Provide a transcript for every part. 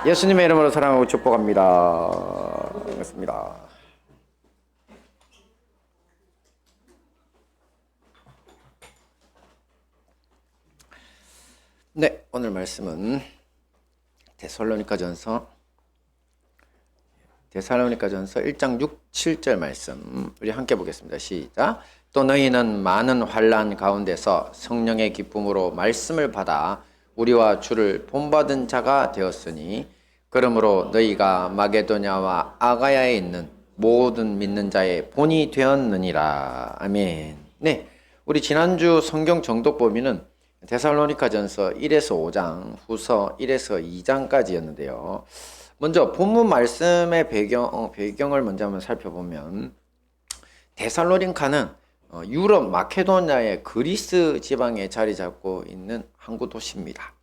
예수님의 이름으로 사랑하고 축복합니다. 반갑습니다. 네, 오늘 말씀은 데살로니가전서 1장 6, 7절 말씀 우리 함께 보겠습니다. 시작. 또 너희는 많은 환난 가운데서 성령의 기쁨으로 말씀을 받아 우리와 주를 본받은 자가 되었으니 그러므로 너희가 마게도냐와 아가야에 있는 모든 믿는 자의 본이 되었느니라. 아멘. 네, 우리 지난주 성경 정독 범위는 데살로니가전서 1에서 5장, 후서 1에서 2장까지였는데요. 먼저 본문 말씀의 배경을 먼저 한번 살펴보면 데살로니가는 유럽 마케도니아의 그리스 지방에 자리 잡고 있는 항구 도시입니다.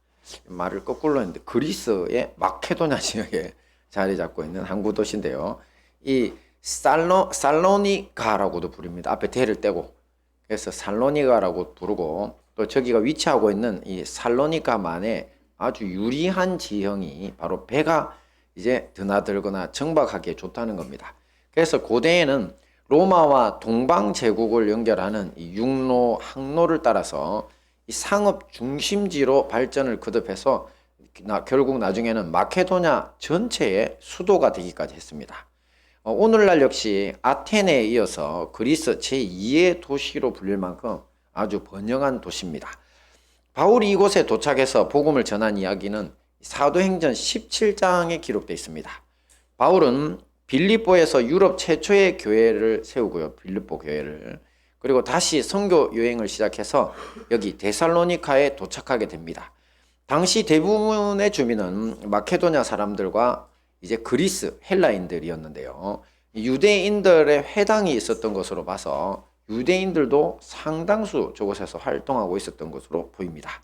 말을 거꾸로 했는데 그리스의 마케도니아 지역에 자리 잡고 있는 항구 도시인데요. 이 살로니가라고도 부릅니다. 앞에 대를 떼고 그래서 살로니가라고 부르고 또 저기가 위치하고 있는 이 살로니가만의 아주 유리한 지형이 바로 배가 이제 드나들거나 정박하기에 좋다는 겁니다. 그래서 고대에는 로마와 동방 제국을 연결하는 이 육로 항로를 따라서 이 상업 중심지로 발전을 거듭해서 결국 나중에는 마케도냐 전체의 수도가 되기까지 했습니다. 오늘날 역시 아테네에 이어서 그리스 제2의 도시로 불릴 만큼 아주 번영한 도시입니다. 바울이 이곳에 도착해서 복음을 전한 이야기는 사도행전 17장에 기록되어 있습니다. 바울은 빌립보에서 유럽 최초의 교회를 세우고요. 빌립보 교회를. 그리고 다시 선교 여행을 시작해서 여기 데살로니가에 도착하게 됩니다. 당시 대부분의 주민은 마케도냐 사람들과 이제 그리스 헬라인들이었는데요. 유대인들의 회당이 있었던 것으로 봐서 유대인들도 상당수 저곳에서 활동하고 있었던 것으로 보입니다.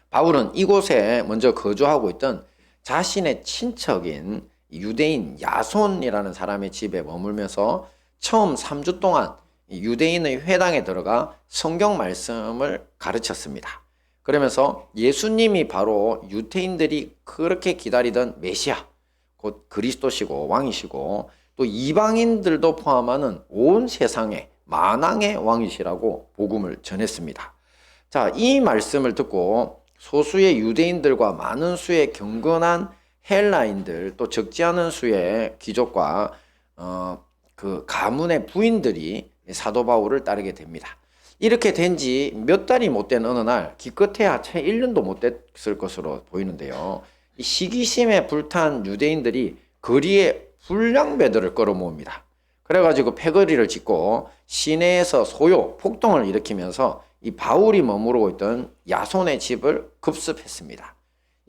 바울은 이곳에 먼저 거주하고 있던 자신의 친척인 유대인 야손이라는 사람의 집에 머물면서 처음 3주 동안 유대인의 회당에 들어가 성경 말씀을 가르쳤습니다. 그러면서 예수님이 바로 유대인들이 그렇게 기다리던 메시아, 곧 그리스도시고 왕이시고 또 이방인들도 포함하는 온 세상의 만왕의 왕이시라고 복음을 전했습니다. 자, 이 말씀을 듣고 소수의 유대인들과 많은 수의 경건한 헬라인들 또 적지 않은 수의 귀족과 그 가문의 부인들이 사도 바울을 따르게 됩니다. 이렇게 된 지 몇 달이 못 된 어느 날 기껏해야 채 1년도 못 됐을 것으로 보이는데요. 이 시기심에 불탄 유대인들이 거리에 불량배들을 끌어모읍니다. 그래가지고 패거리를 짓고 시내에서 소요, 폭동을 일으키면서 이 바울이 머무르고 있던 야손의 집을 급습했습니다.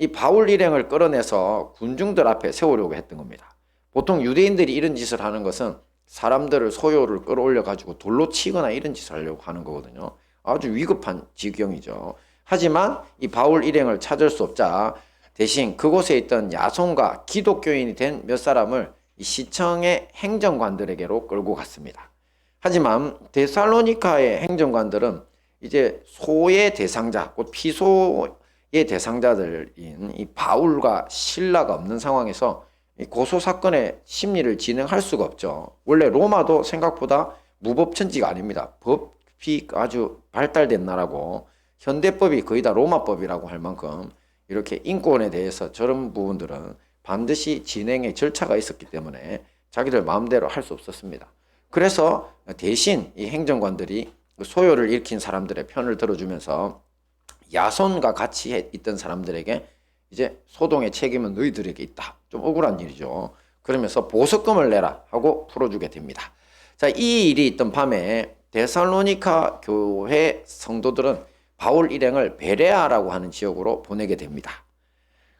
이 바울 일행을 끌어내서 군중들 앞에 세우려고 했던 겁니다. 보통 유대인들이 이런 짓을 하는 것은 사람들을 소요를 끌어올려 가지고 돌로 치거나 이런 짓을 하려고 하는 거거든요. 아주 위급한 지경이죠. 하지만 이 바울 일행을 찾을 수 없자 대신 그곳에 있던 야손과 기독교인이 된 몇 사람을 이 시청의 행정관들에게로 끌고 갔습니다. 하지만 데살로니가의 행정관들은 이제 소의 대상자, 곧 피소의 대상자들인 이 바울과 실라가 없는 상황에서 고소 사건의 심리를 진행할 수가 없죠. 원래 로마도 생각보다 무법천지가 아닙니다. 법이 아주 발달된 나라고 현대법이 거의 다 로마법이라고 할 만큼 이렇게 인권에 대해서 저런 부분들은 반드시 진행의 절차가 있었기 때문에 자기들 마음대로 할 수 없었습니다. 그래서 대신 이 행정관들이 소요를 일으킨 사람들의 편을 들어주면서 야손과 같이 있던 사람들에게 이제 소동의 책임은 너희들에게 있다. 좀 억울한 일이죠. 그러면서 보석금을 내라 하고 풀어주게 됩니다. 자, 이 일이 있던 밤에 데살로니가 교회 성도들은 바울 일행을 베레아라고 하는 지역으로 보내게 됩니다.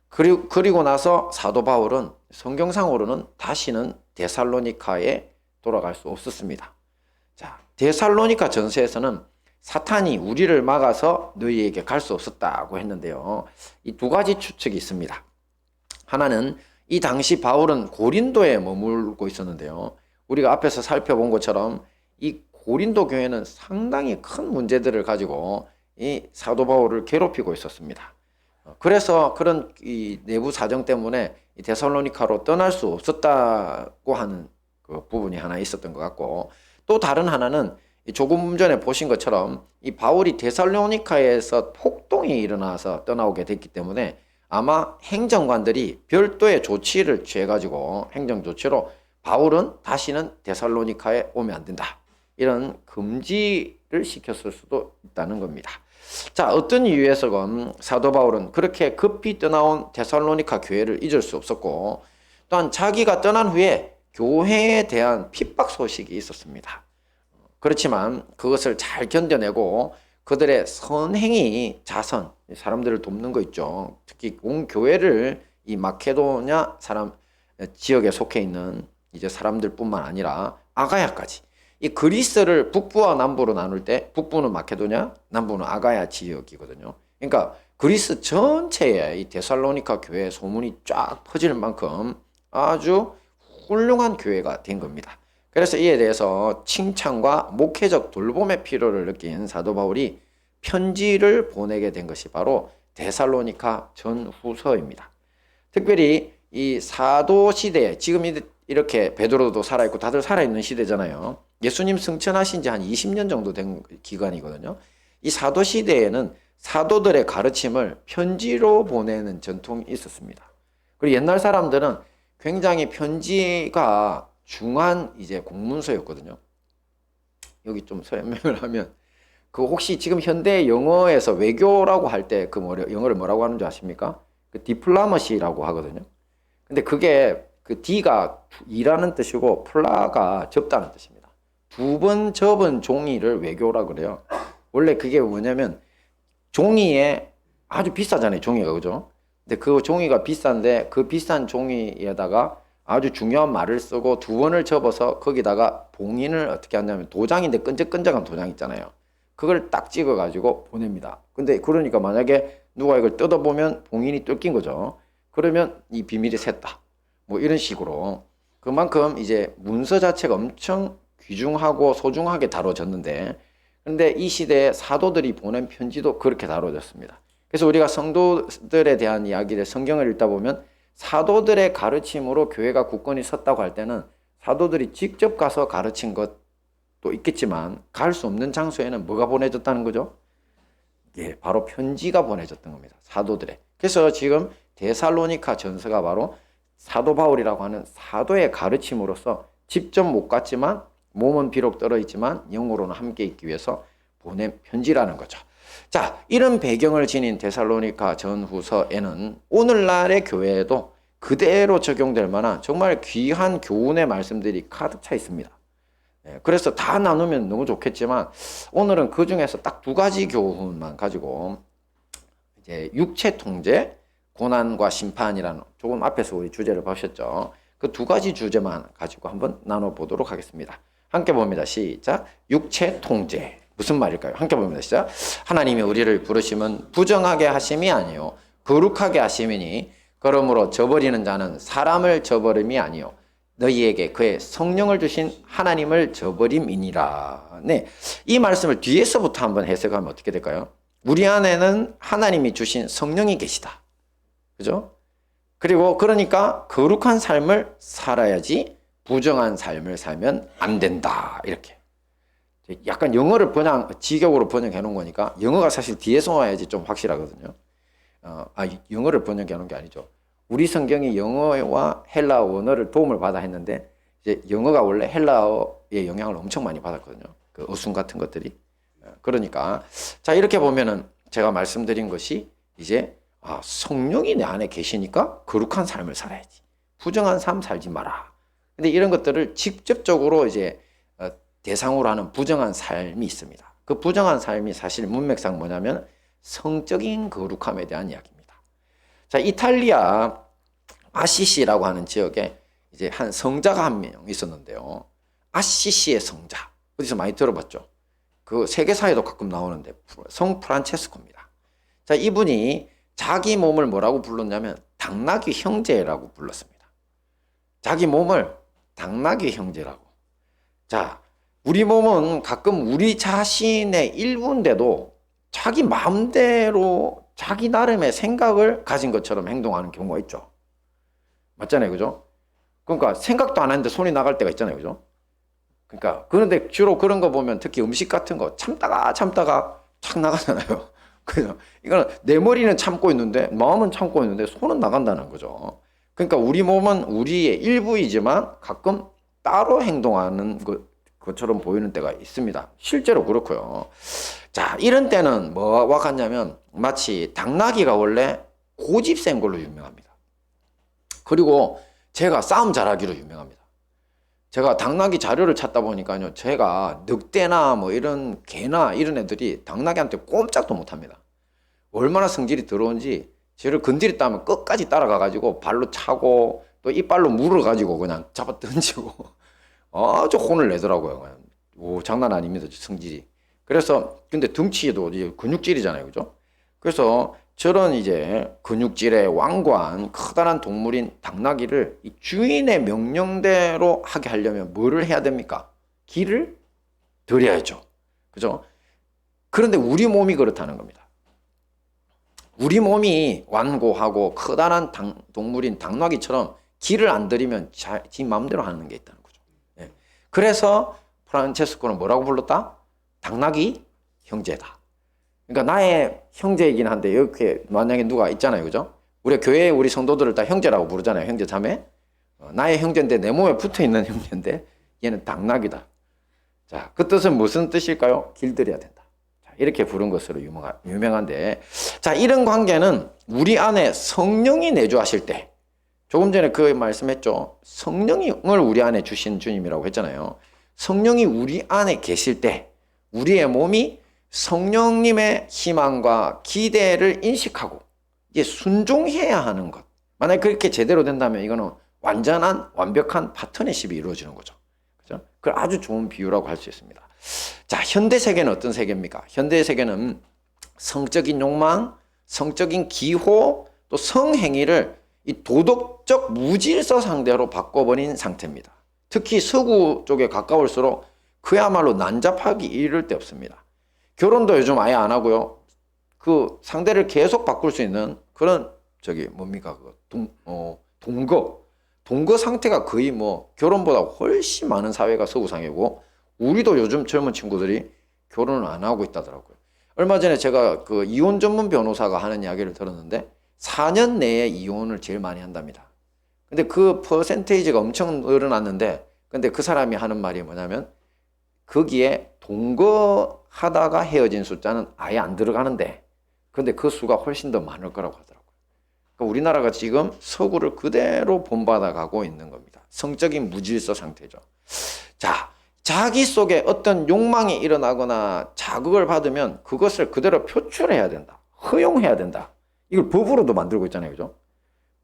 그리고 나서 사도 바울은 성경상으로는 다시는 데살로니가에 돌아갈 수 없었습니다. 자, 데살로니가 전서에서는 사탄이 우리를 막아서 너희에게 갈 수 없었다고 했는데요. 이 두 가지 추측이 있습니다. 하나는 이 당시 바울은 고린도에 머물고 있었는데요. 우리가 앞에서 살펴본 것처럼 이 고린도 교회는 상당히 큰 문제들을 가지고 이 사도 바울을 괴롭히고 있었습니다. 그래서 그런 이 내부 사정 때문에 이 데살로니카로 떠날 수 없었다고 하는 그 부분이 하나 있었던 것 같고, 또 다른 하나는 조금 전에 보신 것처럼 이 바울이 데살로니카에서 폭동이 일어나서 떠나오게 됐기 때문에 아마 행정관들이 별도의 조치를 취해가지고 행정 조치로 바울은 다시는 데살로니카에 오면 안 된다, 이런 금지를 시켰을 수도 있다는 겁니다. 자, 어떤 이유에서건 사도 바울은 그렇게 급히 떠나온 데살로니카 교회를 잊을 수 없었고, 또한 자기가 떠난 후에 교회에 대한 핍박 소식이 있었습니다. 그렇지만 그것을 잘 견뎌내고 그들의 선행이 자선, 사람들을 돕는 거 있죠. 특히 온 교회를 이 마케도냐 사람 지역에 속해 있는 이제 사람들뿐만 아니라 아가야까지, 이 그리스를 북부와 남부로 나눌 때 북부는 마케도냐, 남부는 아가야 지역이거든요. 그러니까 그리스 전체에 이 데살로니카 교회 소문이 쫙 퍼질 만큼 아주 훌륭한 교회가 된 겁니다. 그래서 이에 대해서 칭찬과 목회적 돌봄의 필요를 느낀 사도 바울이 편지를 보내게 된 것이 바로 데살로니카 전후서입니다. 특별히 이 사도 시대에, 지금 이렇게 베드로도 살아있고 다들 살아있는 시대잖아요. 예수님 승천하신 지 한 20년 정도 된 기간이거든요. 이 사도 시대에는 사도들의 가르침을 편지로 보내는 전통이 있었습니다. 그리고 옛날 사람들은 굉장히 편지가 중한 이제 공문서였거든요. 여기 좀 설명을 하면, 그 혹시 지금 현대 영어에서 외교라고 할 때 그 영어를 뭐라고 하는 줄 아십니까? 그 디플로마시라고 하거든요. 근데 그게 그 D가 일하는 뜻이고 플라가 접다는 뜻입니다. 두 번 접은 종이를 외교라 그래요. 원래 그게 뭐냐면 종이에 아주 비싸잖아요, 종이가. 그죠? 근데 그 종이가 비싼데 그 비싼 종이에다가 아주 중요한 말을 쓰고 두 번을 접어서 거기다가 봉인을 어떻게 하냐면, 도장인데 끈적끈적한 도장 있잖아요. 그걸 딱 찍어 가지고 보냅니다. 근데 그러니까 만약에 누가 이걸 뜯어보면 봉인이 뜯긴 거죠. 그러면 이 비밀이 샜다, 뭐 이런 식으로. 그만큼 이제 문서 자체가 엄청 귀중하고 소중하게 다뤄졌는데, 근데 이 시대에 사도들이 보낸 편지도 그렇게 다뤄졌습니다. 그래서 우리가 성도들에 대한 이야기를 성경을 읽다 보면 사도들의 가르침으로 교회가 굳건히 섰다고 할 때는 사도들이 직접 가서 가르친 것도 있겠지만 갈 수 없는 장소에는 뭐가 보내졌다는 거죠? 예, 바로 편지가 보내졌던 겁니다, 사도들의. 그래서 지금 데살로니카 전서가 바로 사도 바울이라고 하는 사도의 가르침으로서 직접 못 갔지만 몸은 비록 떨어 있지만 영으로는 함께 있기 위해서 보낸 편지라는 거죠. 자, 이런 배경을 지닌 데살로니카 전후서에는 오늘날의 교회에도 그대로 적용될 만한 정말 귀한 교훈의 말씀들이 가득 차 있습니다. 그래서 다 나누면 너무 좋겠지만 오늘은 그 중에서 딱 두 가지 교훈만 가지고, 이제 육체 통제, 고난과 심판이라는, 조금 앞에서 우리 주제를 보셨죠. 그 두 가지 주제만 가지고 한번 나눠보도록 하겠습니다. 함께 봅니다. 시작. 육체 통제. 무슨 말일까요? 함께 봅니다. 시작. 하나님이 우리를 부르심은 부정하게 하심이 아니요 거룩하게 하심이니 그러므로 저버리는 자는 사람을 저버림이 아니요 너희에게 그의 성령을 주신 하나님을 저버림이니라. 네, 이 말씀을 뒤에서부터 한번 해석하면 어떻게 될까요? 우리 안에는 하나님이 주신 성령이 계시다. 그죠? 그리고 그러니까 거룩한 삶을 살아야지 부정한 삶을 살면 안 된다. 이렇게. 약간 영어를 직역으로 번역해 놓은 거니까 영어가 사실 뒤에서 와야지 좀 확실하거든요. 영어를 번역해 놓은 게 아니죠. 우리 성경이 영어와 헬라어 원어를 도움을 받아 했는데, 이제 영어가 원래 헬라어의 영향을 엄청 많이 받았거든요. 그 어순 같은 것들이. 그러니까 자, 이렇게 보면은 제가 말씀드린 것이 이제 성령이 내 안에 계시니까 거룩한 삶을 살아야지, 부정한 삶 살지 마라. 근데 이런 것들을 직접적으로 이제 대상으로 하는 부정한 삶이 있습니다. 그 부정한 삶이 사실 문맥상 뭐냐면 성적인 거룩함에 대한 이야기입니다. 자, 이탈리아 아시시라고 하는 지역에 이제 한 성자가 한 명 있었는데요. 아시시의 성자. 어디서 많이 들어봤죠? 그 세계사에도 가끔 나오는데 성 프란체스코입니다. 자, 이분이 자기 몸을 뭐라고 불렀냐면 당나귀 형제라고 불렀습니다. 자기 몸을 당나귀 형제라고. 자, 우리 몸은 가끔 우리 자신의 일부인데도 자기 마음대로 자기 나름의 생각을 가진 것처럼 행동하는 경우가 있죠. 맞잖아요. 그죠? 그러니까 생각도 안 하는데 손이 나갈 때가 있잖아요. 그죠? 그러니까 그런데 주로 그런 거 보면 특히 음식 같은 거 참다가 착 나가잖아요. 그죠? 이거는 내 머리는 참고 있는데 마음은 참고 있는데 손은 나간다는 거죠. 그러니까 우리 몸은 우리의 일부이지만 가끔 따로 행동하는 것처럼 보이는 때가 있습니다. 실제로 그렇고요. 자, 이런 때는 뭐와 같냐면 마치 당나귀가 원래 고집 센 걸로 유명합니다. 그리고 제가 싸움 잘하기로 유명합니다. 제가 당나귀 자료를 찾다 보니까요, 제가 늑대나 뭐 이런 개나 이런 애들이 당나귀한테 꼼짝도 못합니다. 얼마나 성질이 더러운지 쟤를 건드렸다면 끝까지 따라가가지고 발로 차고 또 이빨로 물어가지고 그냥 잡아 던지고 아주 혼을 내더라고요. 그냥. 오, 장난 아닙니다, 성질이. 그래서 근데 덩치도 이제 근육질이잖아요, 그죠? 그래서 저런 이제 근육질의 완고한 커다란 동물인 당나귀를 이 주인의 명령대로 하게 하려면 뭐를 해야 됩니까? 기를 들여야죠. 그죠? 그런데 우리 몸이 그렇다는 겁니다. 우리 몸이 완고하고 커다란 동물인 당나귀처럼 기를 안 들이면 지 마음대로 하는 게 있다는 거죠. 예. 그래서 프란체스코는 뭐라고 불렀다? 당나귀 형제다. 그러니까 나의 형제이긴 한데 이렇게 만약에 누가 있잖아요. 그죠? 우리 교회에 우리 성도들을 다 형제라고 부르잖아요. 형제 자매. 나의 형제인데 내 몸에 붙어 있는 형제인데 얘는 당나귀다. 자, 그 뜻은 무슨 뜻일까요? 길들여야 된다. 자, 이렇게 부른 것으로 유명한데, 자, 이런 관계는 우리 안에 성령이 내주하실 때, 조금 전에 그 말씀했죠. 성령을 우리 안에 주신 주님이라고 했잖아요. 성령이 우리 안에 계실 때 우리의 몸이 성령님의 희망과 기대를 인식하고 이제 순종해야 하는 것. 만약에 그렇게 제대로 된다면 이거는 완벽한 파트너십이 이루어지는 거죠. 그죠? 그걸 아주 좋은 비유라고 할 수 있습니다. 자, 현대 세계는 어떤 세계입니까? 현대 세계는 성적인 욕망, 성적인 기호, 또 성행위를 이 도덕적 무질서 상대로 바꿔버린 상태입니다. 특히 서구 쪽에 가까울수록 그야말로 난잡하기 이를 데 없습니다. 결혼도 요즘 아예 안 하고요. 그 상대를 계속 바꿀 수 있는 그런 뭡니까? 동거 상태가 거의 뭐 결혼보다 훨씬 많은 사회가 서구상이고 우리도 요즘 젊은 친구들이 결혼을 안 하고 있다더라고요. 얼마 전에 제가 그 이혼 전문 변호사가 하는 이야기를 들었는데 4년 내에 이혼을 제일 많이 한답니다. 근데 그 퍼센테이지가 엄청 늘어났는데 근데 그 사람이 하는 말이 뭐냐면 거기에 동거하다가 헤어진 숫자는 아예 안 들어가는데 근데 그 수가 훨씬 더 많을 거라고 하더라고요. 그러니까 우리나라가 지금 서구를 그대로 본받아 가고 있는 겁니다. 성적인 무질서 상태죠. 자, 자기 속에 어떤 욕망이 일어나거나 자극을 받으면 그것을 그대로 표출해야 된다. 허용해야 된다. 이걸 법으로도 만들고 있잖아요. 그죠?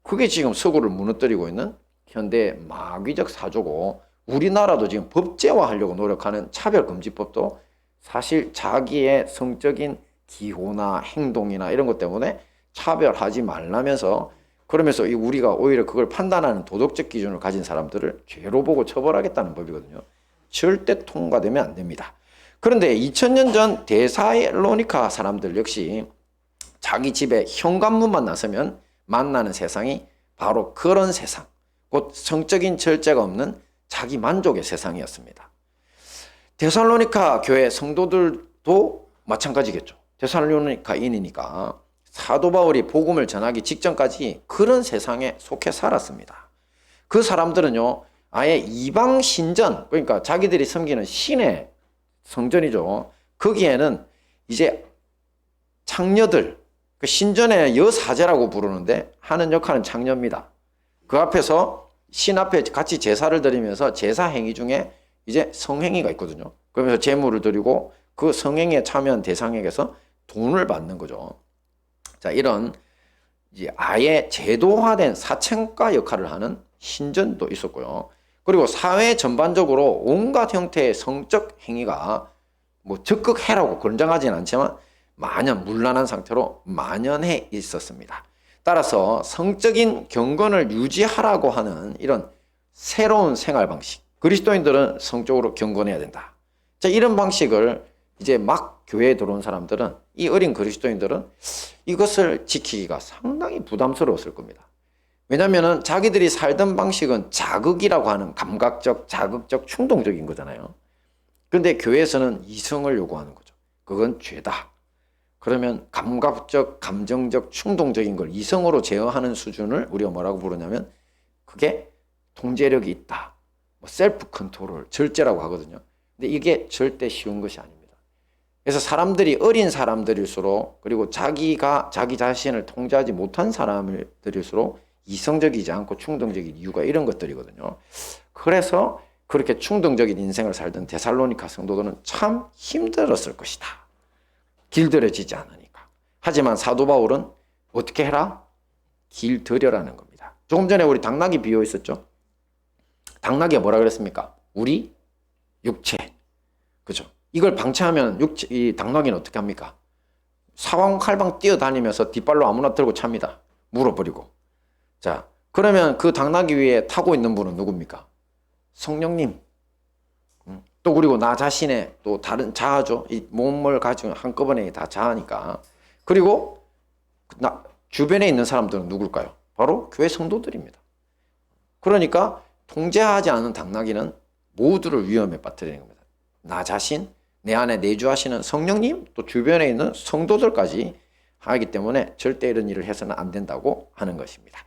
그게 지금 서구를 무너뜨리고 있는 현대 마귀적 사조고 우리나라도 지금 법제화하려고 노력하는 차별금지법도 사실 자기의 성적인 기호나 행동이나 이런 것 때문에 차별하지 말라면서 그러면서 우리가 오히려 그걸 판단하는 도덕적 기준을 가진 사람들을 죄로 보고 처벌하겠다는 법이거든요. 절대 통과되면 안 됩니다. 그런데 2000년 전 데살로니가 사람들 역시 자기 집에 현관문만 나서면 만나는 세상이 바로 그런 세상, 곧 성적인 절제가 없는 자기 만족의 세상이었습니다. 데살로니가 교회 성도들도 마찬가지겠죠. 데살로니가인이니까 사도 바울이 복음을 전하기 직전까지 그런 세상에 속해 살았습니다. 그 사람들은요, 아예 이방 신전, 그러니까 자기들이 섬기는 신의 성전이죠. 거기에는 이제 창녀들, 그 신전의 여사제라고 부르는데 하는 역할은 창녀입니다. 그 앞에서 신 앞에 같이 제사를 드리면서 제사 행위 중에 이제 성행위가 있거든요. 그러면서 제물을 드리고 그 성행위에 참여한 대상에게서 돈을 받는 거죠. 자, 이런 이제 아예 제도화된 사채과 역할을 하는 신전도 있었고요. 그리고 사회 전반적으로 온갖 형태의 성적 행위가 뭐 적극 해라고 권장하지는 않지만 문란한 상태로 만연해 있었습니다. 따라서 성적인 경건을 유지하라고 하는 이런 새로운 생활 방식, 그리스도인들은 성적으로 경건해야 된다. 자, 이런 방식을 이제 막 교회에 들어온 사람들은, 이 어린 그리스도인들은 이것을 지키기가 상당히 부담스러웠을 겁니다. 왜냐하면 자기들이 살던 방식은 자극이라고 하는 감각적, 자극적, 충동적인 거잖아요. 그런데 교회에서는 이성을 요구하는 거죠. 그건 죄다. 그러면 감각적, 감정적, 충동적인 걸 이성으로 제어하는 수준을 우리가 뭐라고 부르냐면 그게 통제력이 있다. 셀프 컨트롤, 절제라고 하거든요. 근데 이게 절대 쉬운 것이 아닙니다. 그래서 사람들이 어린 사람들일수록, 그리고 자기 자신을 통제하지 못한 사람들일수록 이성적이지 않고 충동적인 이유가 이런 것들이거든요. 그래서 그렇게 충동적인 인생을 살던 데살로니가 성도들은 참 힘들었을 것이다. 길들여지지 않으니까. 하지만 사도 바울은 어떻게 해라? 길들여라는 겁니다. 조금 전에 우리 당나귀 비유 있었죠? 당나귀가 뭐라 그랬습니까? 우리 육체. 그죠? 이걸 방치하면 이 당나귀는 어떻게 합니까? 사방팔방 뛰어다니면서 뒷발로 아무나 들고 찹니다. 물어버리고. 자, 그러면 그 당나귀 위에 타고 있는 분은 누굽니까? 성령님. 또 그리고 나 자신의 또 다른 자아죠. 이 몸을 가지고 한꺼번에 다 자아니까. 그리고 주변에 있는 사람들은 누굴까요? 바로 교회 성도들입니다. 그러니까 통제하지 않은 당나귀는 모두를 위험에 빠뜨리는 겁니다. 나 자신, 내 안에 내주하시는 성령님, 또 주변에 있는 성도들까지 하기 때문에 절대 이런 일을 해서는 안 된다고 하는 것입니다.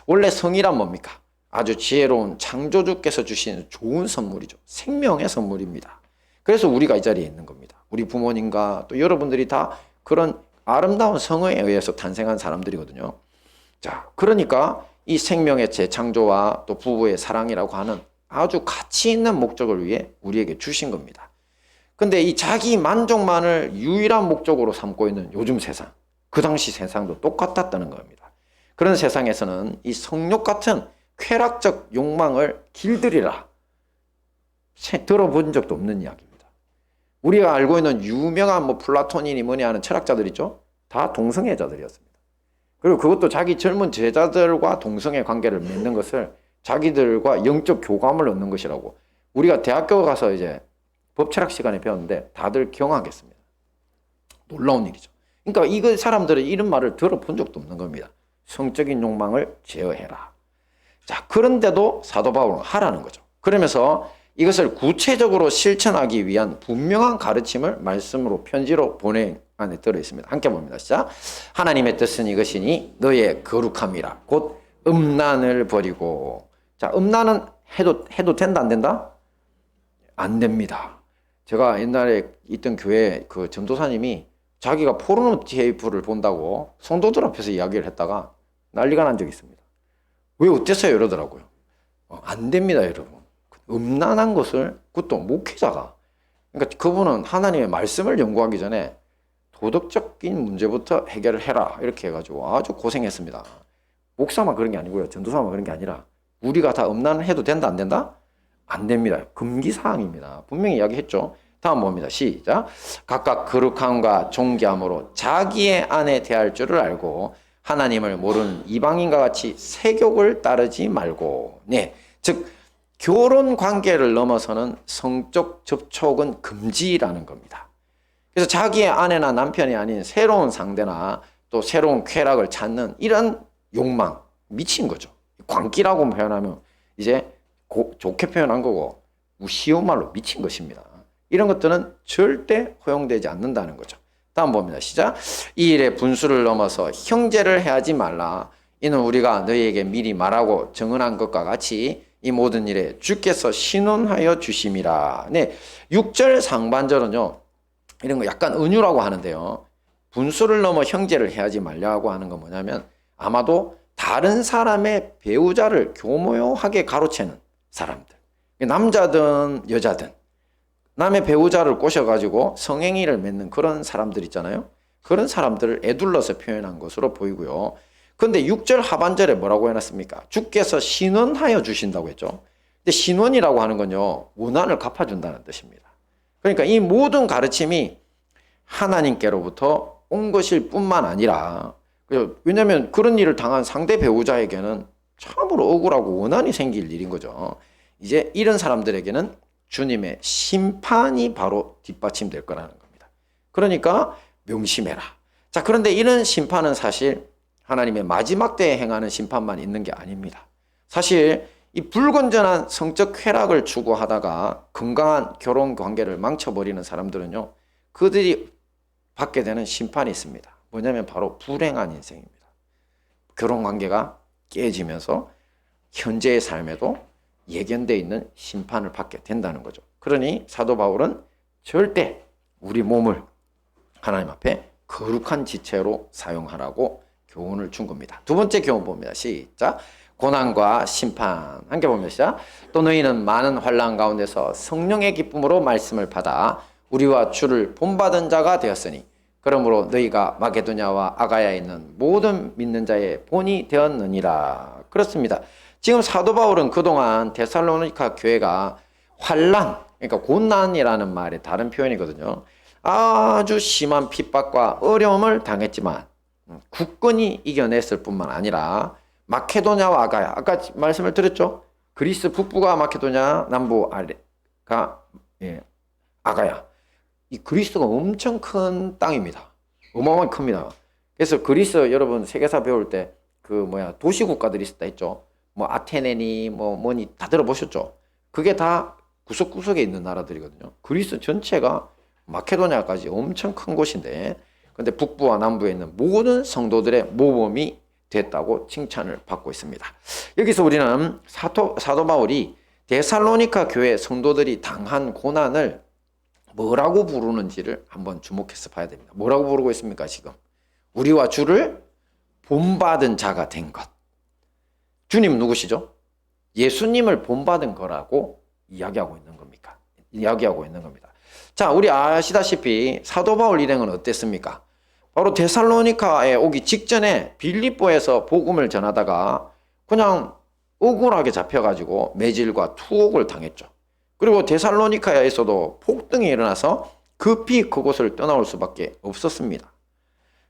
원래 성이란 뭡니까? 아주 지혜로운 창조주께서 주신 좋은 선물이죠. 생명의 선물입니다. 그래서 우리가 이 자리에 있는 겁니다. 우리 부모님과 또 여러분들이 다 그런 아름다운 성에 의해서 탄생한 사람들이거든요. 자, 그러니까 이 생명의 재창조와 또 부부의 사랑이라고 하는 아주 가치 있는 목적을 위해 우리에게 주신 겁니다. 근데 이 자기 만족만을 유일한 목적으로 삼고 있는 요즘 세상, 그 당시 세상도 똑같았다는 겁니다. 그런 세상에서는 이 성욕 같은 쾌락적 욕망을 길들이라. 들어본 적도 없는 이야기입니다. 우리가 알고 있는 유명한 플라톤이니 뭐니 하는 철학자들 있죠? 다 동성애자들이었습니다. 그리고 그것도 자기 젊은 제자들과 동성애 관계를 맺는 것을 자기들과 영적 교감을 얻는 것이라고 우리가 대학교 가서 이제 법철학 시간에 배웠는데 다들 경악했습니다. 놀라운 일이죠. 그러니까 이거 사람들은 이런 말을 들어본 적도 없는 겁니다. 성적인 욕망을 제어해라. 자, 그런데도 사도 바울은 하라는 거죠. 그러면서 이것을 구체적으로 실천하기 위한 분명한 가르침을 말씀으로 편지로 보내 안에 들어 있습니다. 함께 봅니다. 시작. 하나님의 뜻은 이것이니 너의 거룩함이라. 곧 음란을 버리고. 자, 음란은 해도 된다 안 된다? 안 됩니다. 제가 옛날에 있던 교회 그 전도사님이 자기가 포르노 테이프를 본다고 성도들 앞에서 이야기를 했다가 난리가 난 적이 있습니다. 왜 어땠어요? 이러더라고요. 안 됩니다, 여러분. 음란한 것을, 그것도 목회자가. 그러니까 그분은 하나님의 말씀을 연구하기 전에 도덕적인 문제부터 해결을 해라. 이렇게 해가지고 아주 고생했습니다. 목사만 그런 게 아니고요. 전도사만 그런 게 아니라 우리가 다 음란을 해도 된다, 안 된다? 안 됩니다. 금기사항입니다. 분명히 이야기했죠. 다음 봅니다. 시작. 각각 거룩함과 존귀함으로 자기의 안에 대할 줄을 알고 하나님을 모르는 이방인과 같이 세욕을 따르지 말고. 네, 즉 결혼 관계를 넘어서는 성적 접촉은 금지라는 겁니다. 그래서 자기의 아내나 남편이 아닌 새로운 상대나 또 새로운 쾌락을 찾는 이런 욕망, 미친 거죠. 광기라고 표현하면 이제 좋게 표현한 거고 쉬운 말로 미친 것입니다. 이런 것들은 절대 허용되지 않는다는 거죠. 다음 봅니다. 시작. 이 일의 분수를 넘어서 형제를 해하지 말라. 이는 우리가 너희에게 미리 말하고 정언한 것과 같이 이 모든 일에 주께서 신원하여 주심이라. 네, 6절 상반절은요. 이런 거 약간 은유라고 하는데요. 분수를 넘어 형제를 해하지 말라고 하는 건 뭐냐면 아마도 다른 사람의 배우자를 교묘하게 가로채는 사람들. 남자든 여자든 남의 배우자를 꼬셔가지고 성행위를 맺는 그런 사람들 있잖아요. 그런 사람들을 애둘러서 표현한 것으로 보이고요. 그런데 6절 하반절에 뭐라고 해놨습니까? 주께서 신원하여 주신다고 했죠. 근데 신원이라고 하는 건요, 원한을 갚아준다는 뜻입니다. 그러니까 이 모든 가르침이 하나님께로부터 온 것일 뿐만 아니라, 왜냐하면 그런 일을 당한 상대 배우자에게는 참으로 억울하고 원한이 생길 일인 거죠. 이제 이런 사람들에게는 주님의 심판이 바로 뒷받침될 거라는 겁니다. 그러니까 명심해라. 자, 그런데 이런 심판은 사실 하나님의 마지막 때에 행하는 심판만 있는 게 아닙니다. 사실 이 불건전한 성적 쾌락을 추구하다가 건강한 결혼 관계를 망쳐버리는 사람들은요, 그들이 받게 되는 심판이 있습니다. 뭐냐면 바로 불행한 인생입니다. 결혼 관계가 깨지면서 현재의 삶에도 예견되어 있는 심판을 받게 된다는 거죠. 그러니 사도 바울은 절대 우리 몸을 하나님 앞에 거룩한 지체로 사용하라고 교훈을 준 겁니다. 두 번째 교훈 봅니다. 시작. 고난과 심판. 함께 보면 시작. 또 너희는 많은 환난 가운데서 성령의 기쁨으로 말씀을 받아 우리와 주를 본받은 자가 되었으니 그러므로 너희가 마게도냐와 아가야에 있는 모든 믿는 자의 본이 되었느니라. 그렇습니다. 지금 사도 바울은 그동안 데살로니가 교회가 환난, 그러니까 고난이라는 말의 다른 표현이거든요. 아주 심한 핍박과 어려움을 당했지만 굳건히 이겨냈을 뿐만 아니라 마케도냐와 아가야, 아까 말씀을 드렸죠. 그리스 북부가 마케도냐, 남부 아래가 아가야. 이 그리스가 엄청 큰 땅입니다. 어마어마하게 큽니다. 그래서 그리스 여러분 세계사 배울 때 도시 국가들이 있었다 했죠. 뭐 아테네니 뭐니 다 들어보셨죠. 그게 다 구석구석에 있는 나라들이거든요. 그리스 전체가 마케도냐까지 엄청 큰 곳인데, 근데 북부와 남부에 있는 모든 성도들의 모범이 됐다고 칭찬을 받고 있습니다. 여기서 우리는 사도 바울이 데살로니가 교회 성도들이 당한 고난을 뭐라고 부르는지를 한번 주목해서 봐야 됩니다. 뭐라고 부르고 있습니까, 지금? 우리와 주를 본받은 자가 된 것. 주님 누구시죠? 예수님을 본받은 거라고 이야기하고 있는 겁니다. 자, 우리 아시다시피 사도 바울 일행은 어땠습니까? 바로 데살로니카에 오기 직전에 빌립보에서 복음을 전하다가 그냥 억울하게 잡혀가지고 매질과 투옥을 당했죠. 그리고 데살로니카에서도 폭등이 일어나서 급히 그곳을 떠나올 수밖에 없었습니다.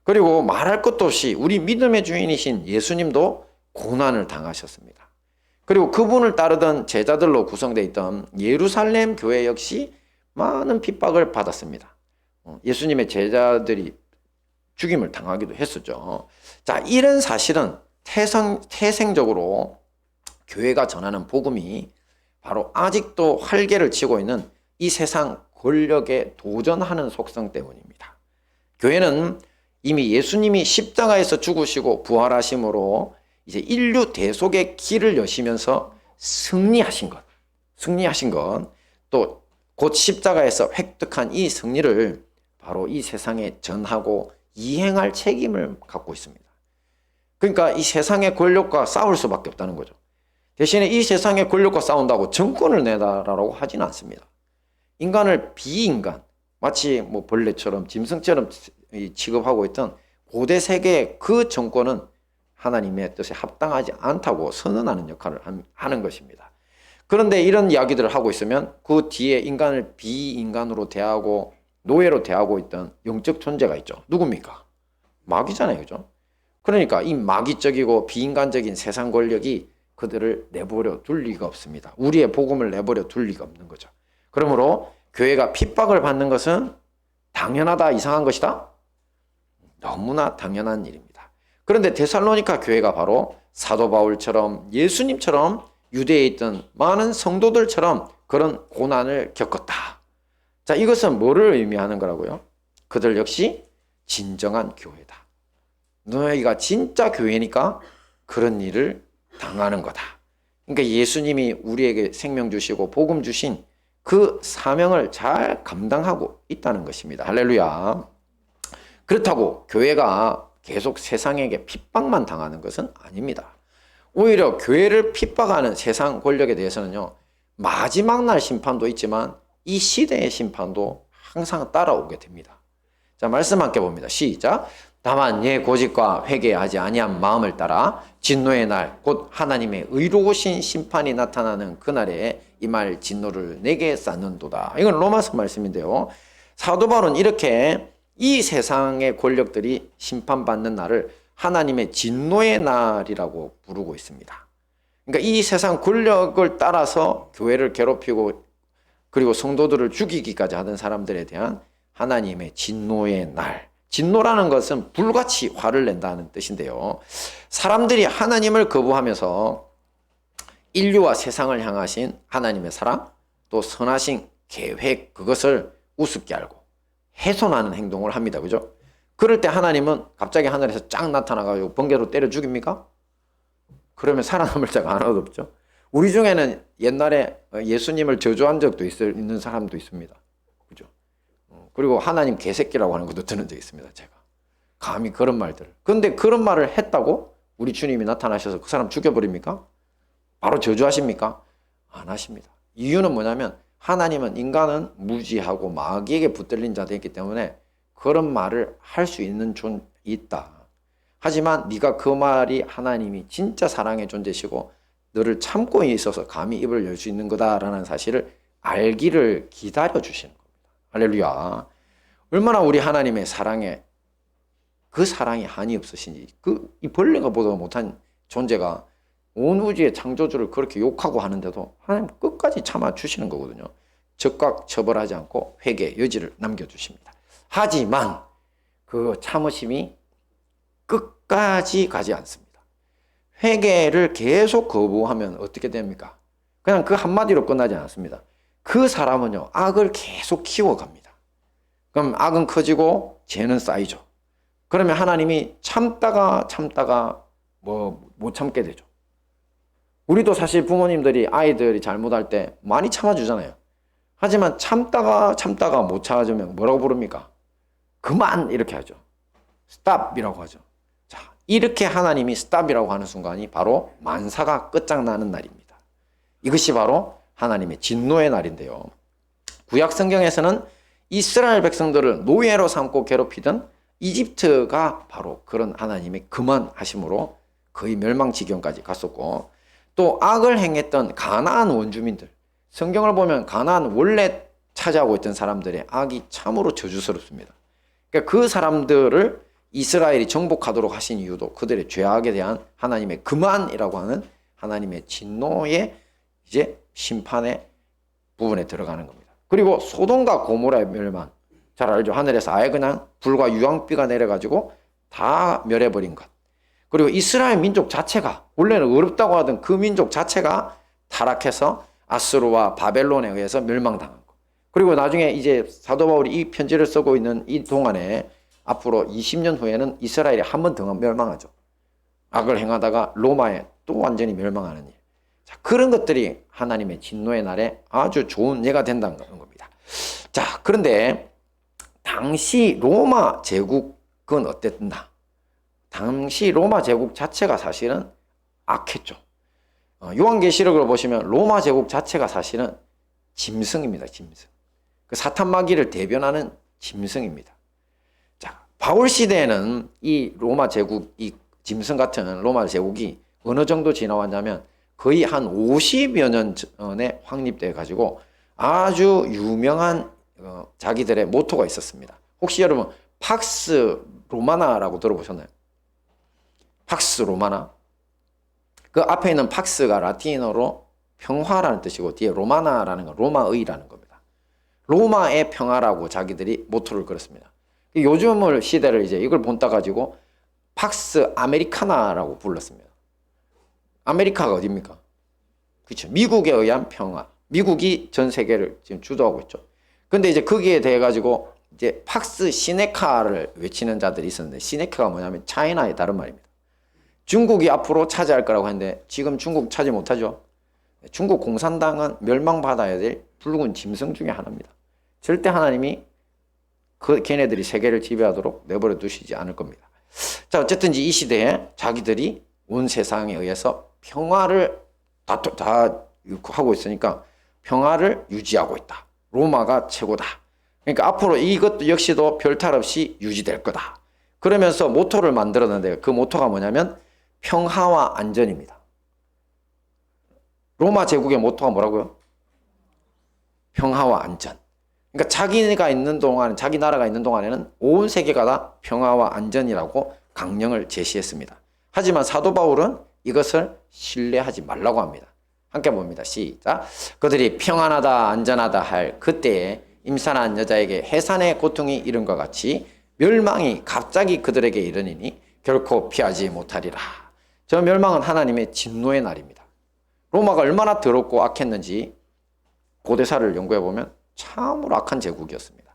그리고 말할 것도 없이 우리 믿음의 주인이신 예수님도 고난을 당하셨습니다. 그리고 그분을 따르던 제자들로 구성되어 있던 예루살렘 교회 역시 많은 핍박을 받았습니다. 예수님의 제자들이 죽임을 당하기도 했었죠. 자, 이런 사실은 태생적으로 교회가 전하는 복음이 바로 아직도 활개를 치고 있는 이 세상 권력에 도전하는 속성 때문입니다. 교회는 이미 예수님이 십자가에서 죽으시고 부활하심으로 이제 인류 대속의 길을 여시면서 승리하신 것, 또 곧 십자가에서 획득한 이 승리를 바로 이 세상에 전하고 이행할 책임을 갖고 있습니다. 그러니까 이 세상의 권력과 싸울 수밖에 없다는 거죠. 대신에 이 세상의 권력과 싸운다고 정권을 내다라고 하지는 않습니다. 인간을 비인간, 마치 벌레처럼 짐승처럼 취급하고 있던 고대 세계의 그 정권은 하나님의 뜻에 합당하지 않다고 선언하는 역할을 하는 것입니다. 그런데 이런 이야기들을 하고 있으면 그 뒤에 인간을 비인간으로 대하고 노예로 대하고 있던 영적 존재가 있죠. 누굽니까? 마귀잖아요. 그죠? 그러니까 이 마귀적이고 비인간적인 세상 권력이 그들을 내버려 둘 리가 없습니다. 우리의 복음을 내버려 둘 리가 없는 거죠. 그러므로 교회가 핍박을 받는 것은 당연하다, 이상한 것이다? 너무나 당연한 일입니다. 그런데 데살로니가 교회가 바로 사도 바울처럼 예수님처럼 유대에 있던 많은 성도들처럼 그런 고난을 겪었다. 자, 이것은 뭐를 의미하는 거라고요? 그들 역시 진정한 교회다. 너희가 진짜 교회니까 그런 일을 당하는 거다. 그러니까 예수님이 우리에게 생명 주시고 복음 주신 그 사명을 잘 감당하고 있다는 것입니다. 할렐루야. 그렇다고 교회가 계속 세상에게 핍박만 당하는 것은 아닙니다. 오히려 교회를 핍박하는 세상 권력에 대해서는요, 마지막 날 심판도 있지만 이 시대의 심판도 항상 따라오게 됩니다. 자, 말씀 함께 봅니다. 시작. 다만 예 고집과 회개하지 아니한 마음을 따라 진노의 날 곧 하나님의 의로우신 심판이 나타나는 그날에 이 말 진노를 내게 쌓는도다. 이건 로마서 말씀인데요. 사도 바울은 이렇게 이 세상의 권력들이 심판받는 날을 하나님의 진노의 날이라고 부르고 있습니다. 그러니까 이 세상 권력을 따라서 교회를 괴롭히고 그리고 성도들을 죽이기까지 하던 사람들에 대한 하나님의 진노의 날. 진노라는 것은 불같이 화를 낸다는 뜻인데요. 사람들이 하나님을 거부하면서 인류와 세상을 향하신 하나님의 사랑, 또 선하신 계획, 그것을 우습게 알고 훼손하는 행동을 합니다. 그죠? 그럴 때 하나님은 갑자기 하늘에서 쫙 나타나가지고 번개로 때려 죽입니까? 그러면 살아남을 자가 하나도 없죠. 우리 중에는 옛날에 예수님을 저주한 적도 있는 사람도 있습니다. 그죠? 그리고 하나님 개새끼라고 하는 것도 들은 적이 있습니다. 제가. 감히 그런 말들을. 그런데 그런 말을 했다고 우리 주님이 나타나셔서 그 사람 죽여버립니까? 바로 저주하십니까? 안 하십니다. 이유는 뭐냐면 하나님은 인간은 무지하고 마귀에게 붙들린 자들이기 때문에 그런 말을 할 수 있는 존 있다. 하지만 네가 그 말이 하나님이 진짜 사랑의 존재시고 너를 참고 있어서 감히 입을 열 수 있는 거다라는 사실을 알기를 기다려 주시는 겁니다. 할렐루야. 얼마나 우리 하나님의 사랑에 그 사랑이 한이 없으신지, 이 벌레가 보다 못한 존재가 온 우주의 창조주를 그렇게 욕하고 하는데도 하나님 끝까지 참아 주시는 거거든요. 즉각 처벌하지 않고 회개 여지를 남겨주십니다. 하지만 그 참으심이 끝까지 가지 않습니다. 회개를 계속 거부하면 어떻게 됩니까? 그냥 그 한마디로 끝나지 않습니다. 그 사람은요, 악을 계속 키워갑니다. 그럼 악은 커지고 죄는 쌓이죠. 그러면 하나님이 참다가 못 참게 되죠. 우리도 사실 부모님들이 아이들이 잘못할 때 많이 참아주잖아요. 하지만 참다가 못 참아주면 뭐라고 부릅니까? 그만! 이렇게 하죠. stop이라고 하죠. 자, 이렇게 하나님이 stop이라고 하는 순간이 바로 만사가 끝장나는 날입니다. 이것이 바로 하나님의 진노의 날인데요. 구약 성경에서는 이스라엘 백성들을 노예로 삼고 괴롭히던 이집트가 바로 그런 하나님의 그만하심으로 거의 멸망 지경까지 갔었고, 또 악을 행했던 가나안 원주민들, 성경을 보면 가나안 원래 차지하고 있던 사람들의 악이 참으로 저주스럽습니다. 그러니까 그 사람들을 이스라엘이 정복하도록 하신 이유도 그들의 죄악에 대한 하나님의 그만이라고 하는 하나님의 진노의 이제 심판의 부분에 들어가는 겁니다. 그리고 소돔과 고모라의 멸망, 잘 알죠? 하늘에서 아예 그냥 불과 유황비가 내려가지고 다 멸해버린 것. 그리고 이스라엘 민족 자체가, 원래는 어렵다고 하던 그 민족 자체가 타락해서 아수르와 바벨론에 의해서 멸망당한 것. 그리고 나중에 이제 사도 바울이 이 편지를 쓰고 있는 이 동안에 앞으로 20년 후에는 이스라엘이 한 번 더 멸망하죠. 악을 행하다가 로마에 또 완전히 멸망하는 일. 자, 그런 것들이 하나님의 진노의 날에 아주 좋은 예가 된다는 겁니다. 자, 그런데 당시 로마 제국은 어땠나? 당시 로마 제국 자체가 사실은 악했죠. 요한계시록을 보시면 로마 제국 자체가 사실은 짐승입니다. 짐승. 그 사탄 마귀를 대변하는 짐승입니다. 자, 바울 시대에는 이 로마 제국, 이 짐승 같은 로마 제국이 어느 정도 지나왔냐면 거의 한 50여 년 전에 확립돼 가지고 아주 유명한 자기들의 모토가 있었습니다. 혹시 여러분 팍스 로마나라고 들어보셨나요? 팍스 로마나. 그 앞에 있는 팍스가 라틴어로 평화라는 뜻이고 뒤에 로마나라는 건 로마의라는 겁니다. 로마의 평화라고 자기들이 모토를 걸었습니다. 요즘을 시대를 이제 이걸 본따 가지고 팍스 아메리카나라고 불렀습니다. 아메리카가 어디입니까? 그렇죠. 미국에 의한 평화. 미국이 전 세계를 지금 주도하고 있죠. 근데 이제 거기에 대해 가지고 이제 팍스 시네카를 외치는 자들이 있었는데, 시네카가 뭐냐면 차이나의 다른 말입니다. 중국이 앞으로 차지할 거라고 했는데 지금 중국 차지 못하죠. 중국 공산당은 멸망받아야 될 붉은 짐승 중에 하나입니다. 절대 하나님이 걔네들이 세계를 지배하도록 내버려 두시지 않을 겁니다. 자, 어쨌든 이 시대에 자기들이 온 세상에 의해서 평화를 다 하고 있으니까 평화를 유지하고 있다. 로마가 최고다. 그러니까 앞으로 이것도 역시도 별탈 없이 유지될 거다. 그러면서 모토를 만들었는데 그 모토가 뭐냐면 평화와 안전입니다. 로마 제국의 모토가 뭐라고요? 평화와 안전. 그러니까 자기가 있는 동안, 자기 나라가 있는 동안에는 온 세계가 다 평화와 안전이라고 강령을 제시했습니다. 하지만 사도 바울은 이것을 신뢰하지 말라고 합니다. 함께 봅니다. 시작. 그들이 평안하다 안전하다 할 그때에 임산한 여자에게 해산의 고통이 이름과 같이 멸망이 갑자기 그들에게 이르니니 결코 피하지 못하리라. 저 멸망은 하나님의 진노의 날입니다. 로마가 얼마나 더럽고 악했는지 고대사를 연구해 보면 참으로 악한 제국이었습니다.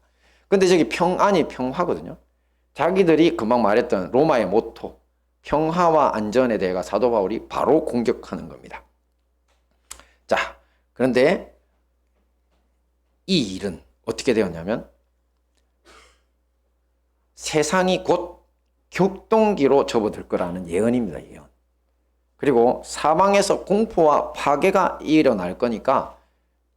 근데 저기 평안이 평화거든요. 자기들이 금방 말했던 로마의 모토 평화와 안전에 대해 사도 바울이 바로 공격하는 겁니다. 자, 그런데 이 일은 어떻게 되었냐면 세상이 곧 격동기로 접어들 거라는 예언입니다. 예언. 그리고 사방에서 공포와 파괴가 일어날 거니까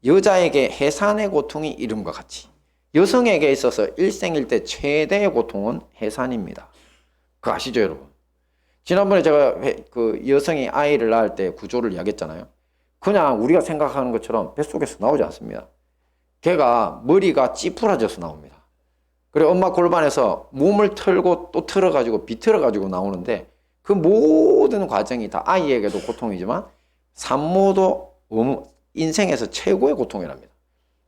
여자에게 해산의 고통이 이름과 같이 여성에게 있어서 일생일대 최대의 고통은 해산입니다. 그거 아시죠, 여러분? 지난번에 제가 그 여성이 아이를 낳을 때 구조를 이야기했잖아요. 그냥 우리가 생각하는 것처럼 뱃속에서 나오지 않습니다. 걔가 머리가 찌푸라져서 나옵니다. 그리고 엄마 골반에서 몸을 털고 또 털어가지고 비틀어가지고 나오는데 그 모든 과정이 다 아이에게도 고통이지만 산모도 인생에서 최고의 고통이랍니다.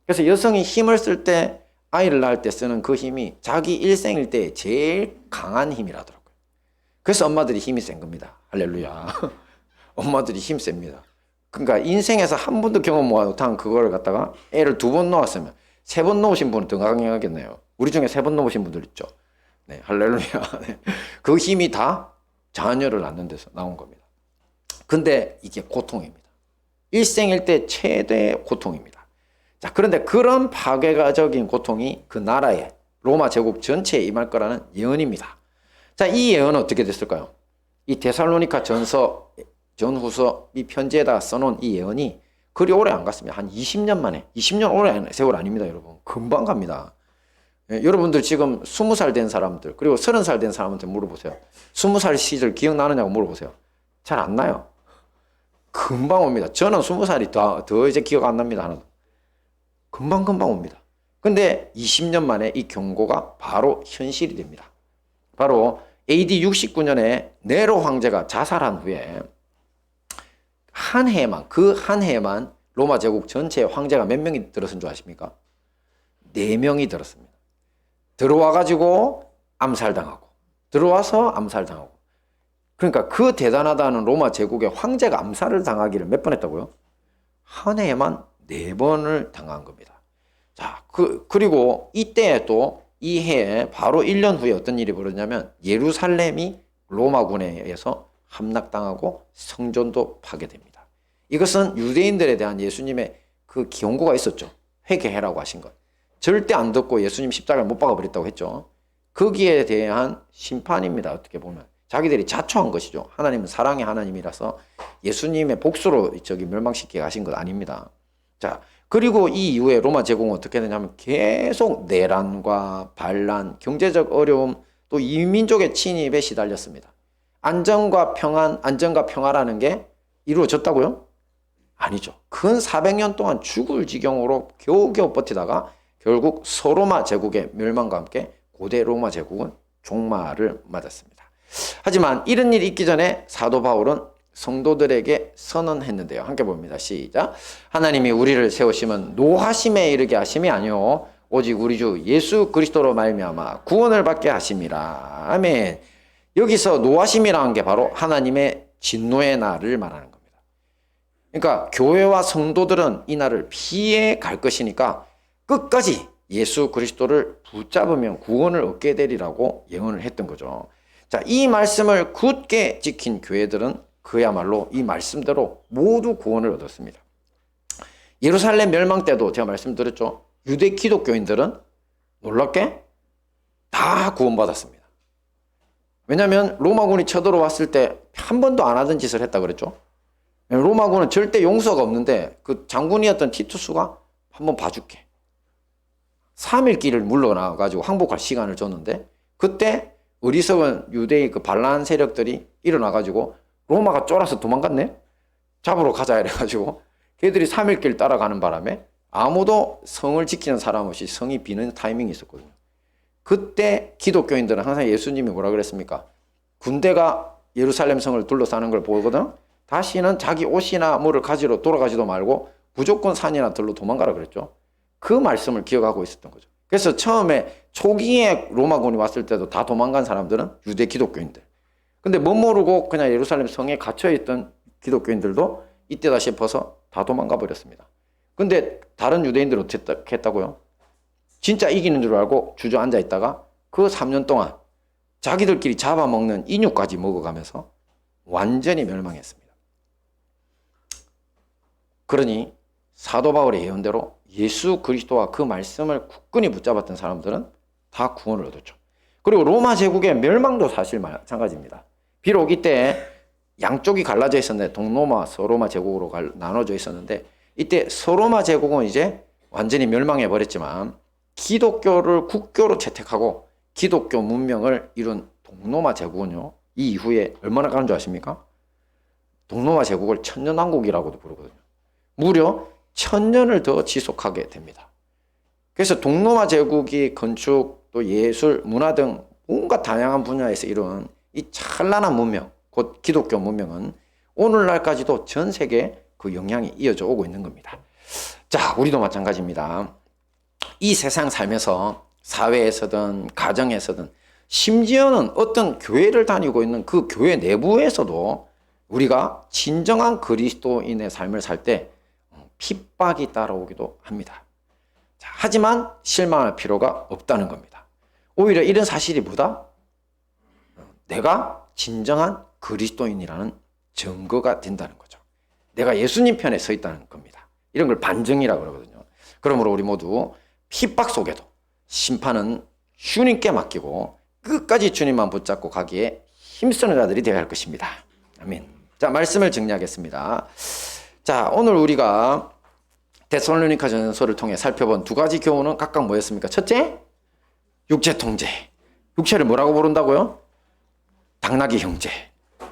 그래서 여성이 힘을 쓸 때 아이를 낳을 때 쓰는 그 힘이 자기 일생일대에 제일 강한 힘이라더라고요. 그래서 엄마들이 힘이 센 겁니다. 할렐루야. 엄마들이 힘 셉니다. 그러니까 인생에서 한 번도 경험 못한 그걸 갖다가 애를 2번 놓았으면 3번 놓으신 분은 더 강하겠네요. 우리 중에 3번 놓으신 분들 있죠. 네, 할렐루야. 네. 그 힘이 다 자녀를 낳는 데서 나온 겁니다. 근데 이게 고통입니다. 일생일대 최대의 고통입니다. 자, 그런데 그런 파괴가적인 고통이 그 나라에 로마 제국 전체에 임할 거라는 예언입니다. 자, 이 예언은 어떻게 됐을까요? 이 데살로니가 전후서 이 편지에다 써놓은 이 예언이 그리 오래 안 갔습니다. 한 20년 만에. 20년 오래 세월 아닙니다, 여러분. 금방 갑니다. 예, 여러분들 지금 20살 된 사람들 그리고 30살 된 사람한테 물어보세요. 20살 시절 기억나느냐고 물어보세요. 잘 안 나요. 금방 옵니다. 저는 20살이 더 이제 기억 안 납니다. 하나도. 금방 옵니다. 근데 20년 만에 이 경고가 바로 현실이 됩니다. 바로 AD 69년에 네로 황제가 자살한 후에 그 한 해만 로마 제국 전체에 황제가 몇 명이 들었은 줄 아십니까? 4명이 들었습니다. 들어와가지고 암살당하고 들어와서 암살당하고 그러니까 그 대단하다는 로마 제국의 황제가 암살을 당하기를 몇 번 했다고요? 한 해에만 4번을 당한 겁니다. 자, 그리고 이때 또 이 해에 바로 1년 후에 어떤 일이 벌어졌냐면 예루살렘이 로마군에 의해서 함락당하고 성전도 파괴됩니다. 이것은 유대인들에 대한 예수님의 그 경고가 있었죠. 회개해라고 하신 것. 절대 안 듣고 예수님 십자가를 못 박아 버렸다고 했죠. 거기에 대한 심판입니다. 어떻게 보면 자기들이 자초한 것이죠. 하나님은 사랑의 하나님이라서 예수님의 복수로 멸망시키게 하신 것 아닙니다. 자, 그리고 이 이후에 로마 제국은 어떻게 되냐면 계속 내란과 반란, 경제적 어려움, 또 이민족의 침입에 시달렸습니다. 안정과 평화라는 게 이루어졌다고요? 아니죠. 근 400년 동안 죽을 지경으로 겨우겨우 버티다가 결국 서로마 제국의 멸망과 함께 고대 로마 제국은 종말을 맞았습니다. 하지만 이런 일이 있기 전에 사도 바울은 성도들에게 선언했는데요. 함께 봅니다. 시작. 하나님이 우리를 세우시면 노하심에 이르게 하심이 아니요 오직 우리 주 예수 그리스도로 말미암아 구원을 받게 하심이라. 아멘. 여기서 노하심이라는 게 바로 하나님의 진노의 날을 말하는 겁니다. 그러니까 교회와 성도들은 이 날을 피해 갈 것이니까 끝까지 예수 그리스도를 붙잡으면 구원을 얻게 되리라고 예언을 했던 거죠. 자, 이 말씀을 굳게 지킨 교회들은 그야말로 이 말씀대로 모두 구원을 얻었습니다. 예루살렘 멸망 때도 제가 말씀드렸죠. 유대 기독교인들은 놀랍게 다 구원받았습니다. 왜냐하면 로마군이 쳐들어왔을 때 한 번도 안 하던 짓을 했다 그랬죠. 로마군은 절대 용서가 없는데 그 장군이었던 티투스가 한번 봐줄게. 3일 길을 물러나가지고 항복할 시간을 줬는데 그때 어리석은 유대의 그 반란 세력들이 일어나가지고 로마가 쫄아서 도망갔네? 잡으러 가자 이래가지고 걔들이 3일 길 따라가는 바람에 아무도 성을 지키는 사람 없이 성이 비는 타이밍이 있었거든요. 그때 기독교인들은 항상 예수님이 뭐라 그랬습니까? 군대가 예루살렘 성을 둘러싸는 걸 보거든 다시는 자기 옷이나 뭐를 가지러 돌아가지도 말고 무조건 산이나 들로 도망가라 그랬죠. 그 말씀을 기억하고 있었던 거죠. 그래서 처음에 초기에 로마군이 왔을 때도 다 도망간 사람들은 유대 기독교인들. 근데 못 모르고 그냥 예루살렘 성에 갇혀있던 기독교인들도 이때다 싶어서 다 도망가 버렸습니다. 근데 다른 유대인들은 어떻게 했다고요? 진짜 이기는 줄 알고 주저앉아 있다가 그 3년 동안 자기들끼리 잡아먹는 인육까지 먹어가면서 완전히 멸망했습니다. 그러니 사도 바울의 예언대로 예수 그리스도와 그 말씀을 굳건히 붙잡았던 사람들은 다 구원을 얻었죠. 그리고 로마 제국의 멸망도 사실 마찬가지입니다. 비록 이때 양쪽이 갈라져 있었는데 동로마, 서로마 제국으로 나눠져 있었는데 이때 서로마 제국은 이제 완전히 멸망해 버렸지만 기독교를 국교로 채택하고 기독교 문명을 이룬 동로마 제국은요, 이 이후에 얼마나 가는 줄 아십니까? 동로마 제국을 천년왕국이라고도 부르거든요. 무려 1000년을 더 지속하게 됩니다. 그래서 동로마 제국이 건축, 또 예술, 문화 등 온갖 다양한 분야에서 이룬 이 찬란한 문명, 곧 기독교 문명은 오늘날까지도 전 세계에 그 영향이 이어져 오고 있는 겁니다. 자, 우리도 마찬가지입니다. 이 세상 살면서 사회에서든 가정에서든 심지어는 어떤 교회를 다니고 있는 그 교회 내부에서도 우리가 진정한 그리스도인의 삶을 살 때 핍박이 따라오기도 합니다. 자, 하지만 실망할 필요가 없다는 겁니다. 오히려 이런 사실이 뭐다? 내가 진정한 그리스도인이라는 증거가 된다는 거죠. 내가 예수님 편에 서 있다는 겁니다. 이런 걸 반증이라고 그러거든요. 그러므로 우리 모두 핍박 속에도 심판은 주님께 맡기고 끝까지 주님만 붙잡고 가기에 힘쓰는 자들이 되어야 할 것입니다. 아멘. 자, 말씀을 정리하겠습니다. 자, 오늘 우리가 데살로니가 전서를 통해 살펴본 두 가지 교훈은 각각 뭐였습니까? 첫째, 육체 통제. 육체를 뭐라고 부른다고요? 당나귀 형제.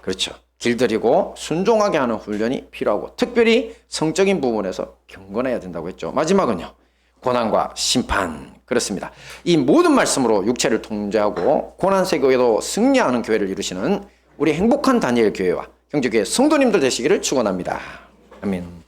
그렇죠. 길들이고 순종하게 하는 훈련이 필요하고 특별히 성적인 부분에서 경건해야 된다고 했죠. 마지막은요, 고난과 심판. 그렇습니다. 이 모든 말씀으로 육체를 통제하고 고난 세계에도 승리하는 교회를 이루시는 우리 행복한 다니엘 교회와 형제교회 성도님들 되시기를 축원합니다. 아멘.